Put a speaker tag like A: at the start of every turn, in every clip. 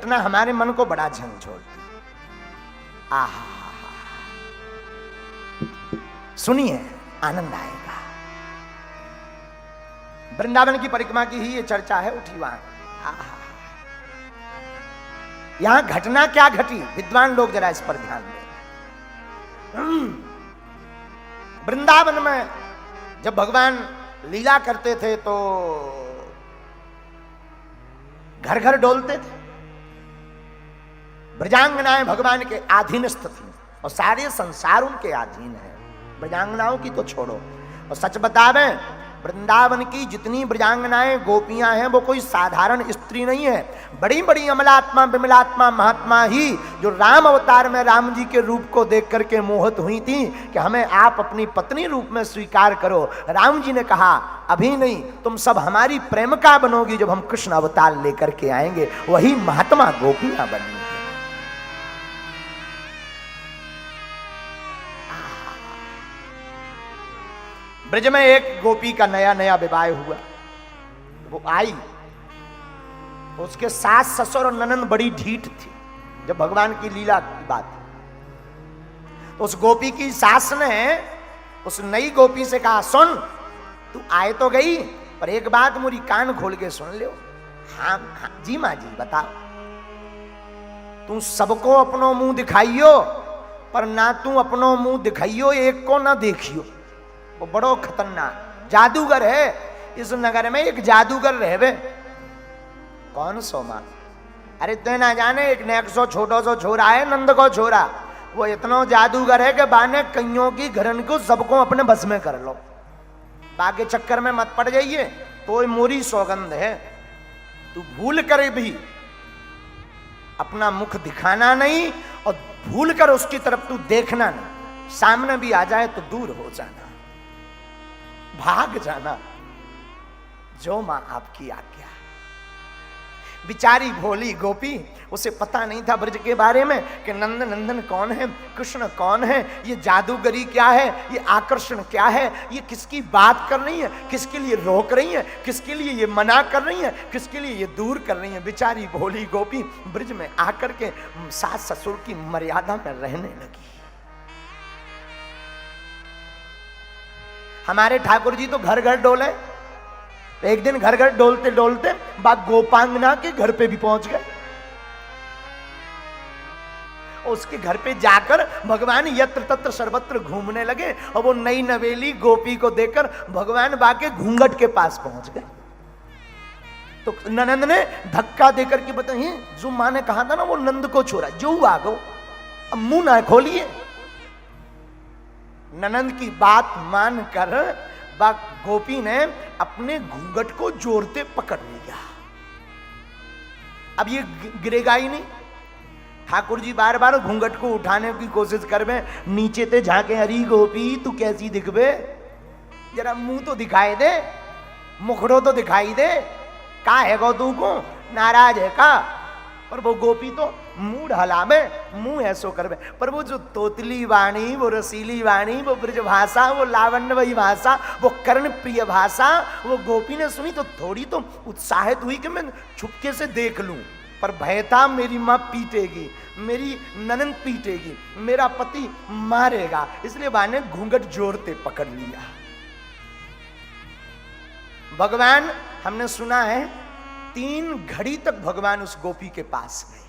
A: घटना हमारे मन को बड़ा झंझोड़ती। आहा, सुनिए, आनंद आएगा। वृंदावन की परिक्रमा की ही ये चर्चा है, उठी वहां। यहां घटना क्या घटी, विद्वान लोग जरा इस पर ध्यान दें। वृंदावन में जब भगवान लीला करते थे तो घर घर डोलते थे। ब्रजांगनाएं भगवान के अधीनस्थ थी और सारे संसार उनके अधीन है। ब्रजांगनाओं की तो छोड़ो, और सच बतावें, वृंदावन की जितनी ब्रजांगनाएं गोपियां हैं वो कोई साधारण स्त्री नहीं है। बड़ी बड़ी अमलात्मा विमलात्मा महात्मा ही जो राम अवतार में राम जी के रूप को देख करके मोहित हुई थी कि हमें आप अपनी पत्नी रूप में स्वीकार करो। राम जी ने कहा अभी नहीं, तुम सब हमारी प्रेमिका बनोगी जब हम कृष्ण अवतार लेकर के आएंगे। वही महात्मा गोपियां बनी। ब्रज में एक गोपी का नया नया विवाह हुआ। वो आई, उसके सास ससुर और ननंद बड़ी ढीठ थी। जब भगवान की लीला की बात, तो उस गोपी की सास ने उस नई गोपी से कहा, सुन, तू आए तो गई, पर एक बात मुरी कान खोल के सुन ले। हाँ, हाँ जी माँ जी, बताओ। तू सबको अपनो मुंह दिखाइयो, पर ना तू अपनो मुंह दिखाइयो, एक को ना देखियो। वो बड़ो खतरनाक जादूगर है। इस नगर में एक जादूगर रहवे। कौन सो मां? अरे ते ना जाने, एक नेक सो छोटो सो छोरा है, नंद को छोरा। वो इतना जादूगर है कि बाने कईयों की घरन को सबको अपने बस में कर लो। बाकी चक्कर में मत पड़ जाइए, तो मोरी सौगंध है, तू भूल कर भी अपना मुख दिखाना नहीं और भूल कर उसकी तरफ तू देखना नहीं। सामने भी आ जाए तो दूर हो जाना, भाग जाना, जो मां आपकी आज्ञा। बिचारी भोली गोपी, उसे पता नहीं था ब्रज के बारे में कि नंद नंदन कौन है, कृष्ण कौन है, ये जादूगरी क्या है, ये आकर्षण क्या है, ये किसकी बात कर रही है, किसके लिए रोक रही है, किसके लिए ये मना कर रही है, किसके लिए ये दूर कर रही है। बिचारी भोली गोपी ब्रज में आकर के सास ससुर की मर्यादा में रहने लगी। हमारे ठाकुर जी तो घर घर डोले। एक दिन घर घर डोलते डोलते बाप गोपांगना के घर पे भी पहुंच गए। उसके घर पे जाकर भगवान यत्र तत्र सर्वत्र घूमने लगे और वो नई नवेली गोपी को देखकर भगवान बाके घूंघट के पास पहुंच गए। तो ननंद ने धक्का देकर के बताइए, जो मां ने कहा था ना वो नंद को छोड़ा, जो आ गो, अब मुंह ना खोलिए। ननंद की बात मानकर गोपी ने अपने घूंघट को जोरते पकड़ लिया। अब ये गिरेगा ही नहीं। ठाकुर जी बार बार घूंघट को उठाने की कोशिश करवे, नीचे ते झाके, हरी गोपी तू कैसी दिखबे, जरा मुंह तो दिखाई दे, मुखड़ो तो दिखाई दे, का है गो तू को, नाराज है का। और वो गोपी तो मुंह ढलावे, मुंह ऐसो करवे, पर वो जो तोतली वाणी, वो रसीली वाणी, वो ब्रज भाषा, वो लावण्यमयी भाषा, वो कर्ण प्रिय भाषा, वो गोपी ने सुनी तो थोड़ी तो उत्साहित हुई कि मैं छुपके से देख लूं। पर भय था मेरी मां पीटेगी, मेरी ननंद पीटेगी, मेरा पति मारेगा, इसलिए वहां ने घूंघट जोरते पकड़ लिया। भगवान, हमने सुना है 3 घड़ी तक भगवान उस गोपी के पास गए,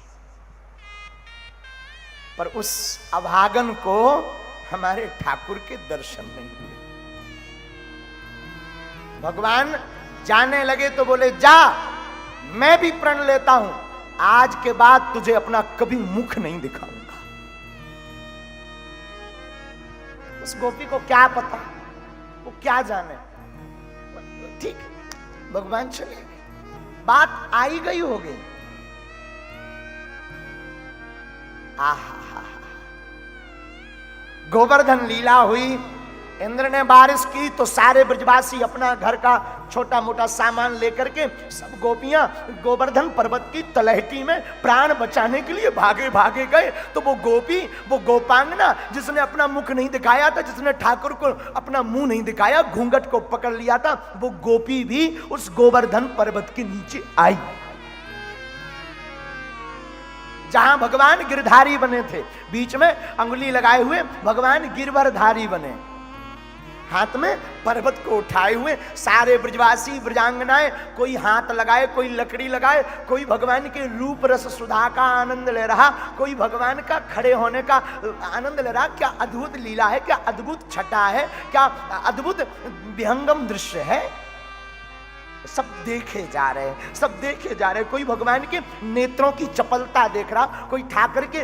A: पर उस अभागन को हमारे ठाकुर के दर्शन नहीं हुए। भगवान जाने लगे तो बोले, जा, मैं भी प्रण लेता हूं, आज के बाद तुझे अपना कभी मुख नहीं दिखाऊंगा। उस गोपी को क्या पता, वो क्या जाने। ठीक, भगवान चले गए, बात आई गई हो गई। आहा, गोवर्धन लीला हुई, इंद्र ने बारिश की तो सारे ब्रजवासी अपना घर का छोटा मोटा सामान लेकर के सब गोपियां गोवर्धन पर्वत की तलहटी में प्राण बचाने के लिए भागे भागे गए। तो वो गोपी, वो गोपांगना जिसने अपना मुख नहीं दिखाया था, जिसने ठाकुर को अपना मुंह नहीं दिखाया, घूंघट को पकड़ लिया था, वो गोपी भी उस गोवर्धन पर्वत के नीचे आई। जहां भगवान गिरधारी बने थे, बीच में अंगुली लगाए हुए भगवान गिरवरधारी बने, हाथ में पर्वत को उठाए हुए सारे ब्रजवासी ब्रजांगनाएं, कोई हाथ लगाए, कोई लकड़ी लगाए, कोई भगवान के रूप रस सुधा का आनंद ले रहा, कोई भगवान का खड़े होने का आनंद ले रहा। क्या अद्भुत लीला है, क्या अद्भुत छटा है, क्या अद्भुत विहंगम दृश्य है। सब देखे जा रहे हैं, सब देखे जा रहे हैं। कोई भगवान के नेत्रों की चपलता देख रहा, कोई ठाकर के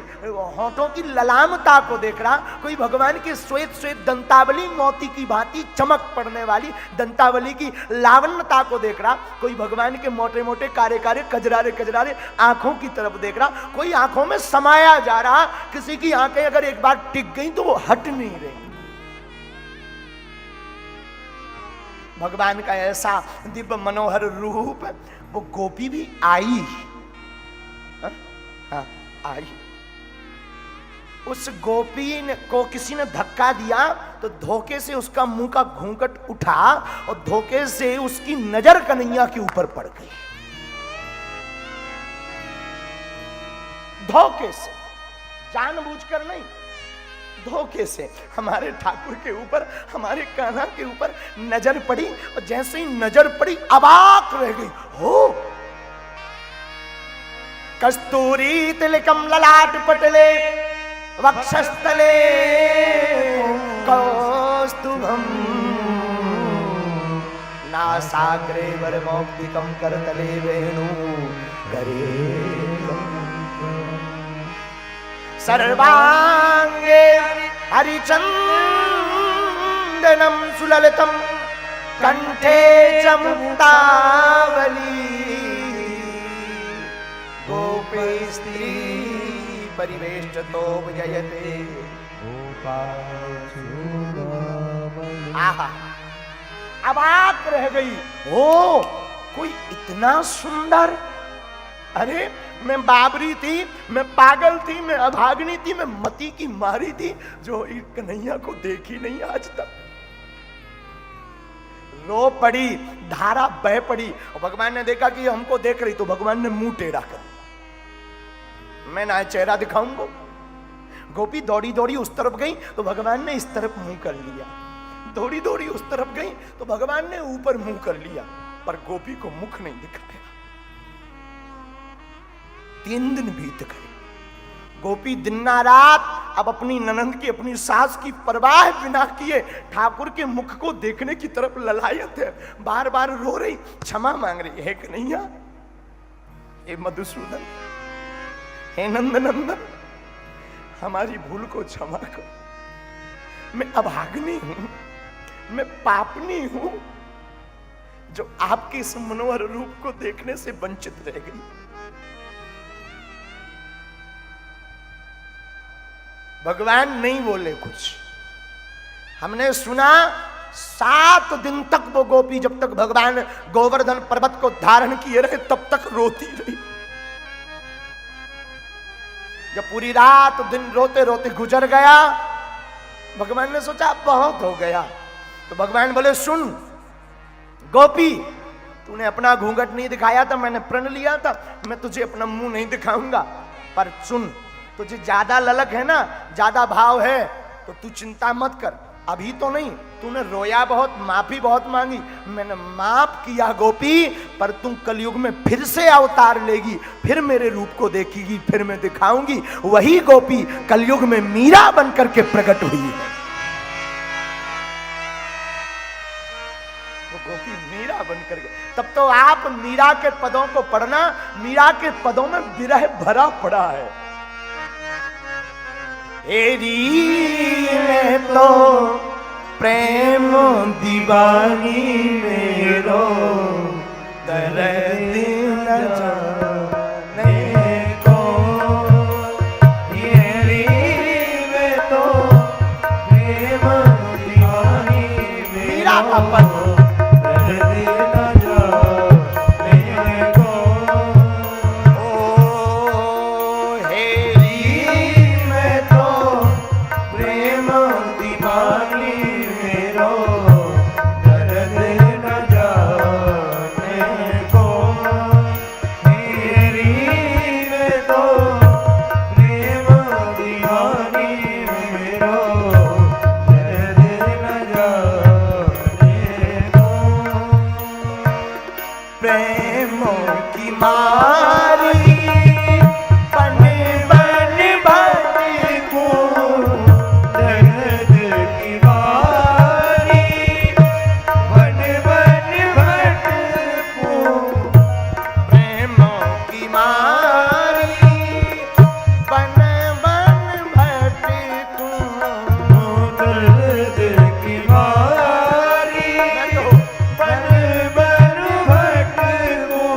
A: होठों की ललामता को देख रहा, कोई भगवान के श्वेत श्वेत दंतावली मोती की भांति चमक पड़ने वाली दंतावली की लावण्यता को देख रहा, कोई भगवान के मोटे मोटे कारे कारे कजरारे कजरारे आंखों की तरफ देख रहा, कोई आंखों में समाया जा रहा। किसी की आंखें अगर एक बार टिक गई तो वो हट नहीं रही। भगवान का ऐसा दिव्य मनोहर रूप, वो गोपी भी आई। हाँ, आई। उस गोपी को किसी ने धक्का दिया तो धोखे से उसका मुंह का घूंघट उठा और धोखे से उसकी नजर कन्हैया के ऊपर पड़ गई। धोखे से, जानबूझकर नहीं, धोखे से हमारे ठाकुर के ऊपर, हमारे कान्हा के ऊपर नजर पड़ी और जैसे ही नजर पड़ी अबाक रह गई। हो कस्तूरी तिलकम ललाट पटले वक्षस्थले कौस्तुभम नासाग्रे वरमौक्तिकम करतले वेणु करे सर्वांगे हरिचंदनम सुललितम कंठे च मुक्तावली गोपे स्त्री परिवेष्टतो विजयते। आहा, अबाक रह गई। ओ कोई इतना सुंदर, अरे मैं बाबरी थी, मैं पागल थी, मैं अभागनी थी, मैं मती की मारी थी, जो कन्हैया को देखी नहीं आज तक। रो पड़ी, धारा बह पड़ी और भगवान ने देखा कि हमको देख रही, तो भगवान ने मुंह टेढ़ा कर, मैं ना चेहरा दिखाऊंगा। गोपी दौड़ी दौड़ी उस तरफ गई तो भगवान ने इस तरफ मुंह कर लिया, दौड़ी दौड़ी उस तरफ गई तो भगवान ने ऊपर मुंह कर लिया, पर गोपी को मुख नहीं दिखाया। 3 दिन बीत गए। गोपी दिन ना रात अब अपनी ननंद की, अपनी सास की परवाह बिना किए ठाकुर के मुख को देखने की तरफ ललायत है। बार बार रो रही, क्षमा मांग रही है, कन्हैया, हे मधुसूदन, हे नंदनंदन, हमारी भूल को क्षमा करो। मैं अभागनी हूं, मैं पापनी हूं, जो आपके इस मनोहर रूप को देखने से वंचित रह गई। भगवान नहीं बोले कुछ। हमने सुना 7 दिन तक वो गोपी, जब तक भगवान गोवर्धन पर्वत को धारण किए रहे, तब तक रोती रही। जब पूरी रात दिन रोते रोते गुजर गया, भगवान ने सोचा बहुत हो गया, तो भगवान बोले सुन गोपी, तूने अपना घूंघट नहीं दिखाया था, मैंने प्रण लिया था, मैं तुझे अपना मुंह नहीं दिखाऊंगा, पर सुन, तुझे ज्यादा ललक है ना, ज्यादा भाव है, तो तू चिंता मत कर, अभी तो नहीं, तूने रोया बहुत, माफी बहुत मांगी, मैंने माफ किया गोपी, पर तू कलयुग में फिर से अवतार लेगी, फिर मेरे रूप को देखेगी, फिर मैं दिखाऊंगी। वही गोपी कलयुग में मीरा बनकर के प्रकट हुई है। वो गोपी मीरा बनकर के, तब तो आप मीरा के पदों को पढ़ना, मीरा के पदों में विरह भरा पड़ा है। हेरी में तो प्रेम दीवानी मेरो दर्द न जाने को, हेरी में तो प्रेम दीवानी मेरा पद
B: प्रेम दीवानी मेरो दर्द न
A: प्रेमों की मारी बन बन भटकूं दर्द की मारी बन बन भटकूं प्रेमों की मारी बन बन भटकूं दर्द की मारी बन बन भटकूं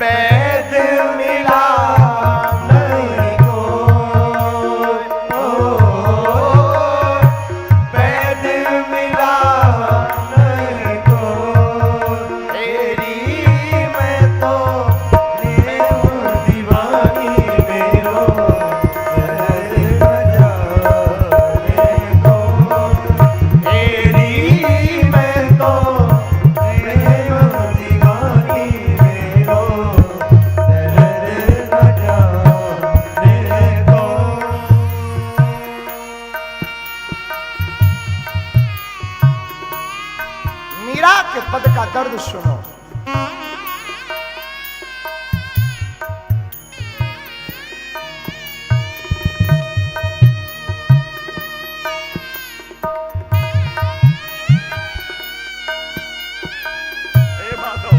A: पैद मिला नहीं कोई पैद मिला नहीं कोई तेरी मैं तो प्रेम दीवानी मेरो दर्द बजाने को तेरी मैं तो प्रेम दीवानी मेरो दर्द बजाने को मीरा के पद का दर्द सुनो। हे माधव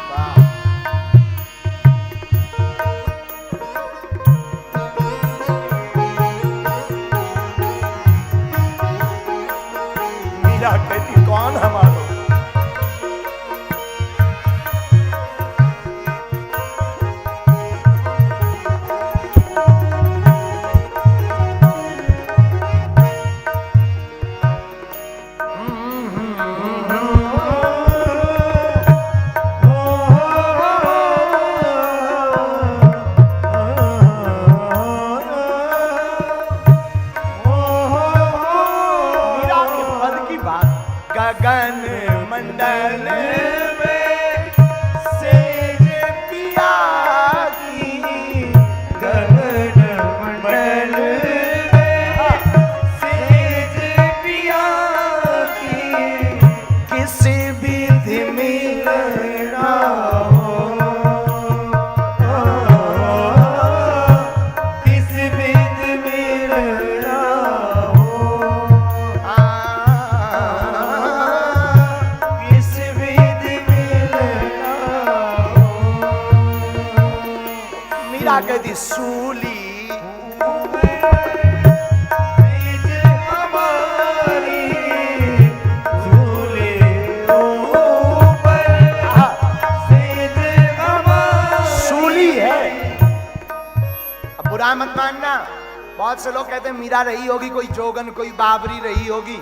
A: वाह मीरा कहती कौन हमारो मीरा के पद की बात गगन मंडल में सेज पिया की गगन मंडल में सेज पिया की किसी विधि मिलना किस विधि मिलना किस विधि मिलना मीरा कहती सूली सेज हमारी झूले ऊपर सेज हमारी सूली है। अब बुरा मत मानना, बहुत से लोग कहते हैं मीरा रही होगी कोई जोगन कोई बाबरी रही होगी।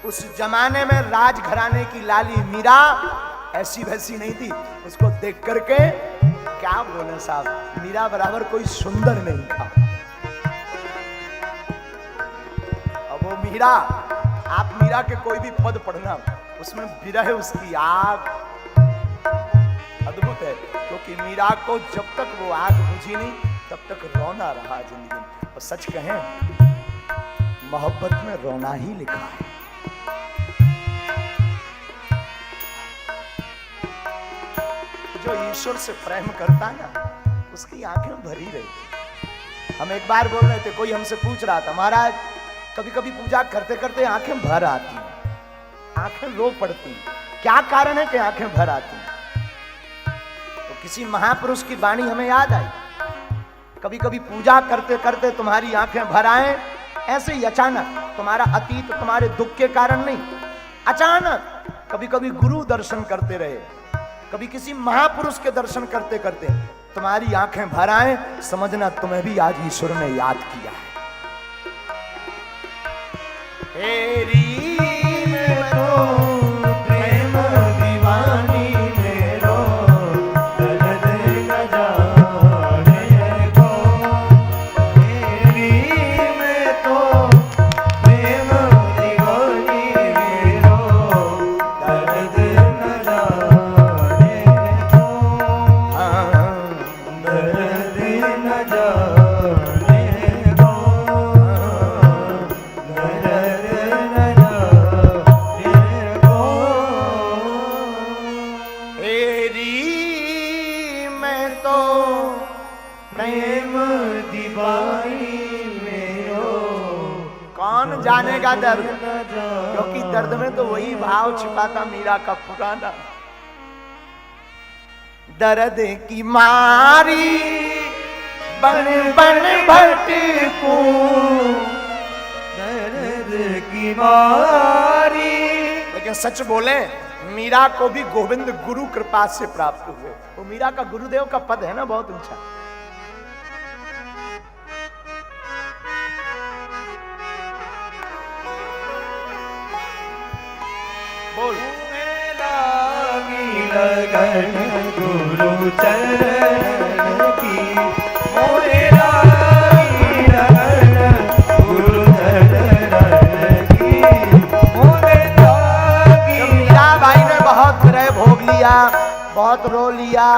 A: उस जमाने में राज घराने की लाली मीरा ऐसी वैसी नहीं थी। उसको देख करके क्या बोले साहब, मीरा बराबर कोई सुंदर नहीं था। अब वो मीरा, आप मीरा के कोई भी पद पढ़ना, उसमें विरह उसकी आग अद्भुत है। क्योंकि मीरा को जब तक वो आग बुझी नहीं तब तक रोना रहा जिंदगी में। और सच कहें, मोहब्बत में रोना ही लिखा है। जो ईश्वर से प्रेम करता ना, उसकी आंखें भरी रहती। हम एक बार बोल रहे थे, कोई हमसे पूछ रहा था, महाराज कभी कभी पूजा करते करते आंखें भर आती हैं, आंखें रो पड़ती, क्या कारण है कि आंखें भर आती? तो किसी महापुरुष की वाणी हमें याद आई, कभी कभी पूजा करते करते तुम्हारी आंखें भर आए, ऐसे ही अचानक, तुम्हारा अतीत तुम्हारे दुख के कारण नहीं, अचानक कभी कभी गुरु दर्शन करते रहे, कभी किसी महापुरुष के दर्शन करते करते तुम्हारी आंखें भर आए, समझना तुम्हें भी आज ईश्वर ने याद किया है। तेरी मैं तो प्रेम दीवानी मेरो दर्द न जाने को, तेरी मैं तो प्रेम दीवानी मेरो दर्द न जाने को, दर्द न जाने को, दर्द कौन जानेगा दर्द, क्योंकि दर्द में तो वही भाव छिपा था मीरा का पुराना। दर्द की मारी बन बन भटकूं,
B: दर्द की मारी।
A: लेकिन सच बोले, मीरा को भी गोविंद गुरु कृपा से प्राप्त हुए। वो मीरा का गुरुदेव का पद है ना, बहुत ऊंचा। बोल।
B: लागी लगन गुरु चरण की, मोहे लागी लगन गुरु चरण की, मोहे लागी।
A: मीराबाई ने बहुत ग्रह भोग लिया, बहुत रो लिया,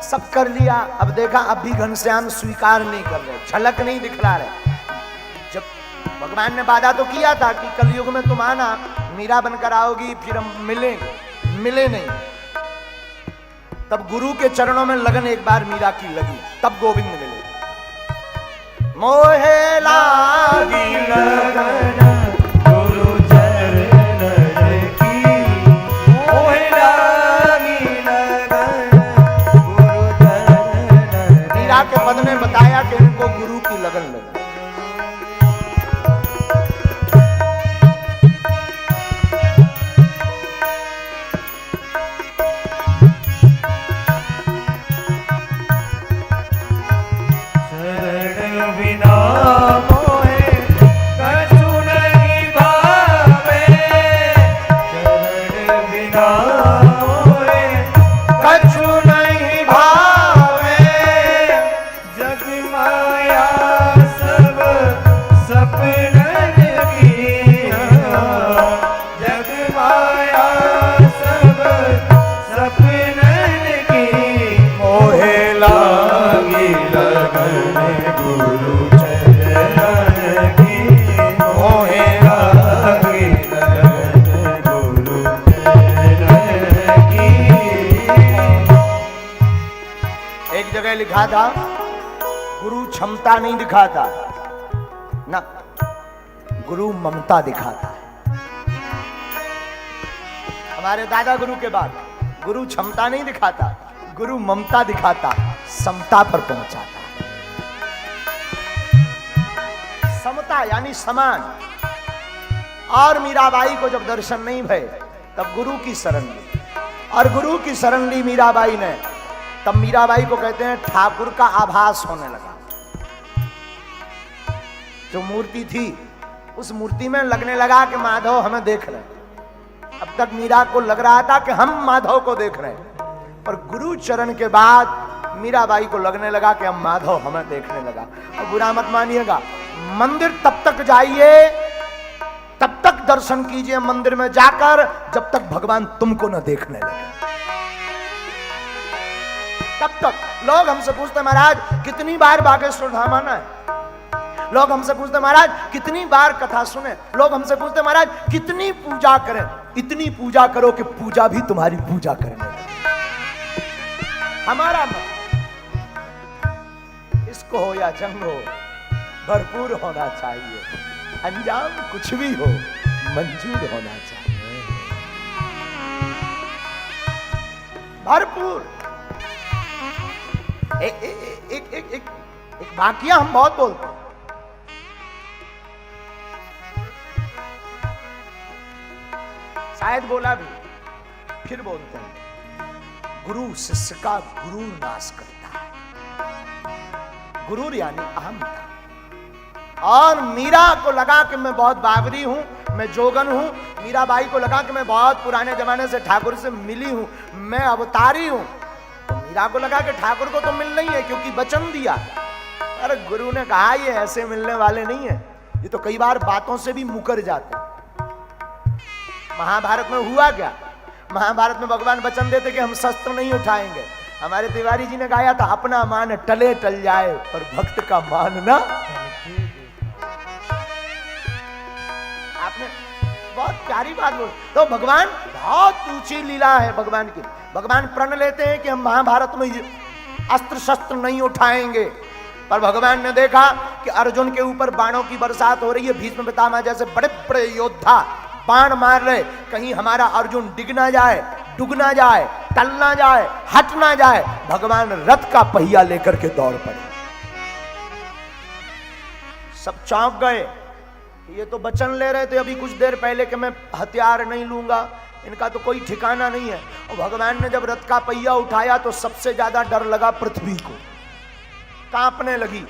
A: सब कर लिया। अब देखा, अब भी घनश्याम स्वीकार नहीं कर रहे, झलक नहीं दिखला रहे। जब भगवान ने वादा तो किया था कि कलयुग में तुम आना, मीरा बनकर आओगी, फिर हम मिलेंगे, मिले नहीं। तब गुरु के चरणों में लगन एक बार मीरा की लगी, तब गोविंद मिले। मोहे लागी लगन
B: गुरु चरण की, मोहे लागी लगन गुरु चरण।
A: मीरा के पद ने बताया कि इनको गुरु की लगन लगी। लिखा था, गुरु क्षमता नहीं दिखाता ना, गुरु ममता दिखाता है। हमारे दादा गुरु के बाद गुरु क्षमता नहीं दिखाता, गुरु ममता दिखाता, समता पर पहुंचाता। समता यानी समान। और मीराबाई को जब दर्शन नहीं भये, तब गुरु की शरण ली, और गुरु की शरण ली मीराबाई ने, तब मीराबाई को कहते हैं ठाकुर का आभास होने लगा। जो मूर्ति थी, उस मूर्ति में लगने लगा कि माधव हमें देख रहे हैं। अब तक मीरा को लग रहा था कि हम माधव को देख रहे हैं, पर गुरु चरण के बाद मीराबाई को लगने लगा कि हम माधव हमें देखने लगा। और बुरा मत मानिएगा, मंदिर तब तक जाइए, तब तक दर्शन कीजिए मंदिर में जाकर, जब तक भगवान तुमको न देखने लगे। तब तक लोग हमसे पूछते महाराज कितनी बार बागेश्वर धाम आना है, लोग हमसे पूछते महाराज कितनी बार कथा सुने, लोग हमसे पूछते महाराज कितनी पूजा करें। इतनी पूजा करो कि पूजा भी तुम्हारी पूजा करने लगे। हमारा मत, इसको हो या जंग हो, भरपूर होना चाहिए, अंजाम कुछ भी हो मंजूर होना चाहिए, भरपूर। एक वाकया हम बहुत बोलते हैं। शायद बोला भी, फिर बोलते हैं, गुरु शिष्य का गुरु नाश करता है। गुरु यानी अहंता। और मीरा को लगा कि मैं बहुत बावरी हूं, मैं जोगन हूं। मीराबाई को लगा कि मैं बहुत पुराने जमाने से ठाकुर से मिली हूं, मैं अवतारी हूं। मीरा को लगा कि ठाकुर को तो मिल नहीं है, क्योंकि वचन दिया। अरे गुरु ने कहा ये ऐसे मिलने वाले नहीं है, ये तो कई बार बातों से भी मुकर जाते। महाभारत में हुआ क्या? महाभारत में भगवान वचन देते कि हम शस्त्र नहीं उठाएंगे। हमारे तिवारी जी ने गाया था, अपना मान टले टल जाए पर भक्त का मान ना। आपने बहुत प्यारी बात बोली। तो भगवान, बहुत ऊंची लीला है भगवान की। भगवान प्रण लेते हैं कि हम महाभारत में अस्त्र शस्त्र नहीं उठाएंगे, पर भगवान ने देखा कि अर्जुन के ऊपर बाणों की बरसात हो रही है, भीष्म पितामह जैसे बड़े बड़े योद्धा बाण मार रहे, कहीं हमारा अर्जुन डिग ना जाए, डूब ना जाए, टल ना जाए, हट ना जाए। भगवान रथ का पहिया लेकर के दौड़ पड़े। सब चौंक गए, ये तो वचन ले रहे थे अभी कुछ देर पहले कि मैं हथियार नहीं लूंगा, इनका तो कोई ठिकाना नहीं है। और भगवान ने जब रथ का पहिया उठाया तो सबसे ज्यादा डर लगा पृथ्वी को, कांपने लगी।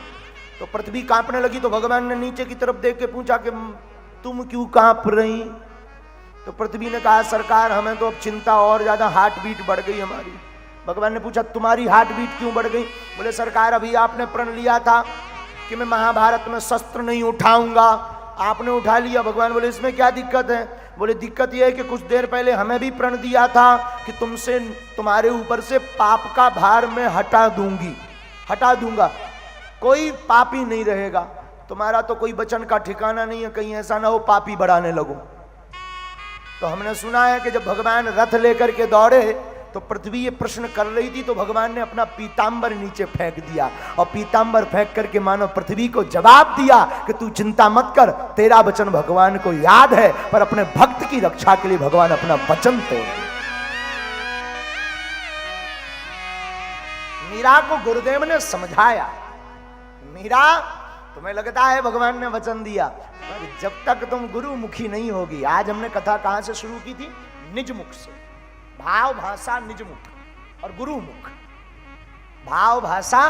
A: तो पृथ्वी कांपने लगी तो भगवान ने नीचे की तरफ देख के पूछा कि तुम क्यों कांप रही? तो पृथ्वी ने कहा सरकार हमें तो अब चिंता और ज्यादा, हार्ट बीट बढ़ गई हमारी। भगवान ने पूछा तुम्हारी हार्ट बीट क्यों बढ़ गई? बोले सरकार अभी आपने प्रण लिया था कि मैं महाभारत में शस्त्र नहीं उठाऊंगा, आपने उठा लिया। भगवान बोले इसमें क्या दिक्कत है? बोले दिक्कत यह है कि कुछ देर पहले हमें भी प्रण दिया था कि तुमसे तुम्हारे ऊपर से पाप का भार मैं हटा दूंगा, कोई पापी नहीं रहेगा। तुम्हारा तो कोई वचन का ठिकाना नहीं है, कहीं ऐसा ना हो पापी बढ़ाने लगो। तो हमने सुना है कि जब भगवान रथ लेकर के दौड़े तो पृथ्वी ये प्रश्न कर रही थी तो भगवान ने अपना पीतांबर नीचे फेंक दिया और पीतांबर फेंक करके मानो पृथ्वी को जवाब दिया कि तू चिंता मत कर, तेरा वचन भगवान को याद है, पर अपने भक्त की रक्षा के लिए भगवान अपना वचन तोड़ दिया। मीरा को गुरुदेव ने समझाया, मीरा तुम्हें लगता है भगवान ने वचन दिया, पर जब तक तुम गुरुमुखी नहीं होगी। आज हमने कथा कहां से शुरू की थी? निज मुख से। भाव भाषा निज मुख और गुरुमुख, भाव भाषा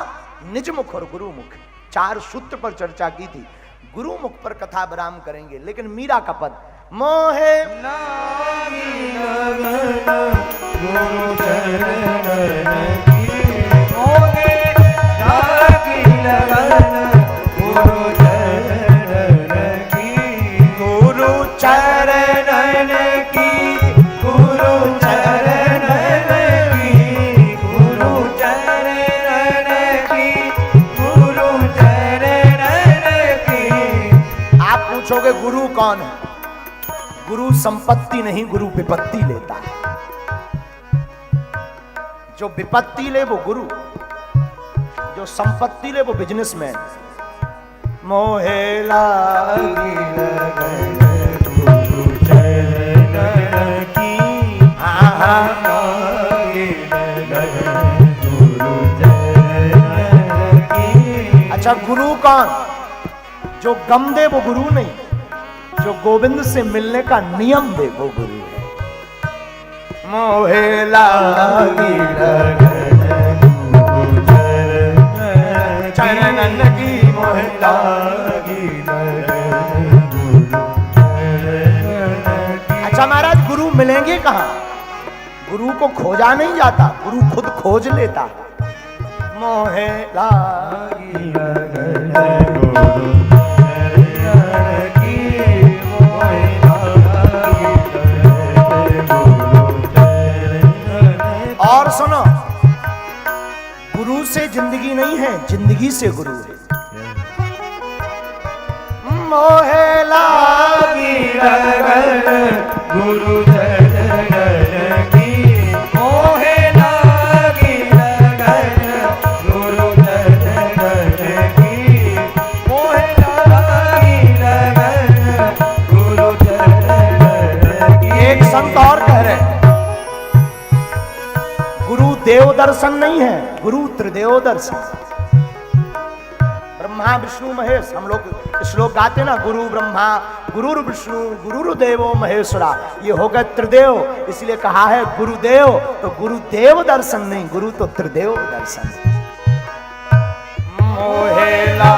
A: निज मुख और गुरुमुख, 4 सूत्र पर चर्चा की थी। गुरुमुख पर कथा विराम करेंगे, लेकिन मीरा का पद मोहे
B: लागी लगन गुरु चरण की, मोहे लागी लगन गुरु चरण की, गुरु चरण की, गुरु चरण की, गुरु चरण की, गुरु चरण की।
A: आप पूछोगे गुरु कौन है? गुरु संपत्ति नहीं, गुरु विपत्ति लेता है। जो विपत्ति ले वो गुरु, जो संपत्ति ले वो बिजनेसमैन। मोहे लागी
B: लगन गुरु चरण की, लागी लगन गुरु चरण की।
A: अच्छा गुरु कौन? जो गम दे वो गुरु नहीं, जो गोविंद से मिलने का नियम दे वो गुरु है। मोहे लागी
B: लगन गुरु चरण की, मोहे लागी लगन गुरु चरण की।
A: अच्छा महाराज गुरु मिलेंगे कहाँ? गुरु को खोजा नहीं जाता, गुरु खुद खोज लेता। मोहे लागी
B: लगन गुरु चरण की, मोहे लागी लगन गुरु चरण।
A: और सुनो, गुरु से जिंदगी नहीं है, जिंदगी से गुरु है। मोहे
B: लागी लगन गुरु चरण की, मोहे लागी लगन गुरु चरण की, मोहे लागी लगन गुरु चरण की।
A: एक संत और कह रहे हैं गुरु देव दर्शन नहीं है, गुरु त्रिदेव दर्शन। ब्रह्मा विष्णु महेश, हम लोग श्लोक गाते ना, गुरु ब्रह्मा गुरु विष्णु गुरुदेवो महेश्वरा, ये हो गए त्रिदेव। इसलिए कहा है गुरुदेव, तो गुरुदेव दर्शन नहीं, गुरु तो त्रिदेव दर्शन। मोहे ला